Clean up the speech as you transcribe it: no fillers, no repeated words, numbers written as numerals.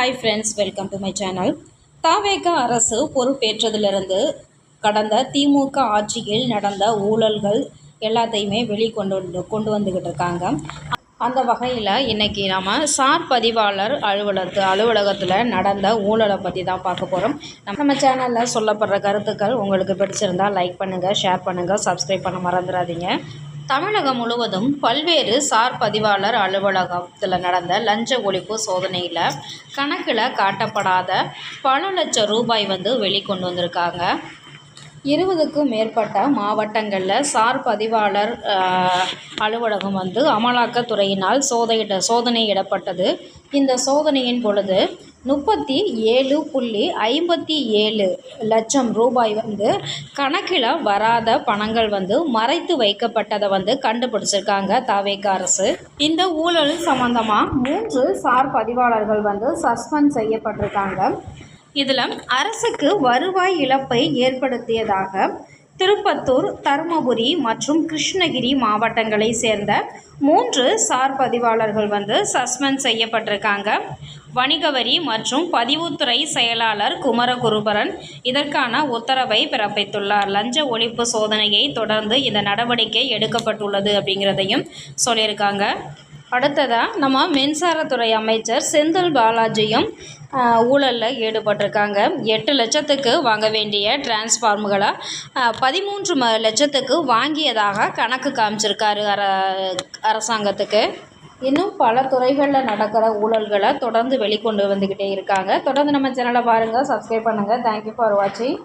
Hi friends, welcome to my channel. தாவேக அரசு பொறுப்பேற்றதிலிருந்து கடந்த திமுக ஆட்சியில் நடந்த ஊழல்கள் எல்லாத்தையுமே கொண்டு வந்துக்கிட்டு இருக்காங்க. அந்த வகையில் இன்றைக்கி நம்ம சார் பதிவாளர் அலுவலகத்தில் நடந்த ஊழலை பற்றி தான் பார்க்க போகிறோம். நம்ம சேனலில் சொல்லப்படுற கருத்துக்கள் உங்களுக்கு பிடிச்சிருந்தால் லைக் பண்ணுங்கள், ஷேர் பண்ணுங்கள், சப்ஸ்கிரைப் பண்ண மறந்துடாதீங்க. தமிழகம் முழுவதும் பல்வேறு சார் பதிவாளர் அலுவலகத்தில் நடந்த லஞ்ச ஒழிப்பு சோதனையில் கணக்கில் காட்டப்படாத பல லட்சம் ரூபாய் வெளிக்கொண்டு வந்திருக்காங்க. 20க்கும் மேற்பட்ட மாவட்டங்களில் சார் பதிவாளர் அலுவலகம் அமலாக்கத்துறையினால் சோதனையிடப்பட்டது. இந்த சோதனையின் பொழுது 37.57 லட்சம் ரூபாய் கணக்கில் வராத பணங்கள் மறைத்து வைக்கப்பட்டதை கண்டுபிடிச்சிருக்காங்க தாவேக அரசு. இந்த ஊழல் சம்பந்தமாக 3 சார் பதிவாளர்கள் சஸ்பெண்ட் செய்யப்பட்டிருக்காங்க. இதில் அரசுக்கு வருவாய் இழப்பை ஏற்படுத்தியதாக திருப்பத்தூர், தருமபுரி மற்றும் கிருஷ்ணகிரி மாவட்டங்களை சேர்ந்த 3 சார் பதிவாளர்கள் சஸ்பெண்ட் செய்யப்பட்டிருக்காங்க. வணிக வரி மற்றும் பதிவுத்துறை செயலாளர் குமரகுருபரன் இதற்கான உத்தரவை பிறப்பித்துள்ளார். லஞ்ச ஒழிப்பு சோதனையை தொடர்ந்து இந்த நடவடிக்கை எடுக்கப்பட்டுள்ளது அப்படிங்கிறதையும் சொல்லியிருக்காங்க. அடுத்ததாக நம்ம மின்சாரத்துறை அமைச்சர் செந்தில் பாலாஜியும் ஊழலில் ஈடுபட்டிருக்காங்க. 8 லட்சத்துக்கு வாங்க வேண்டிய டிரான்ஸ்ஃபார்முகளை 13 லட்சத்துக்கு வாங்கியதாக கணக்கு காமிச்சிருக்காரு அரசாங்கத்துக்கு. இன்னும் பல துறைகளில் நடக்கிற ஊழல்களை தொடர்ந்து வெளிக்கொண்டு வந்துக்கிட்டே இருக்காங்க. தொடர்ந்து நம்ம சேனலை பாருங்கள், சப்ஸ்கிரைப் பண்ணுங்கள். தேங்க்யூ ஃபார் வாட்சிங்.